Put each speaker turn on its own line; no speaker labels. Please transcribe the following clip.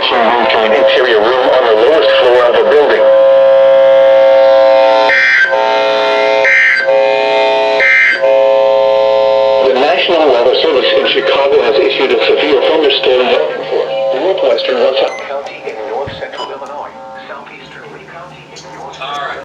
machine moved to an interior room on the lowest floor of a building. The National Weather Service in Chicago has issued a severe thunderstorm warning for northwestern Whatcom County in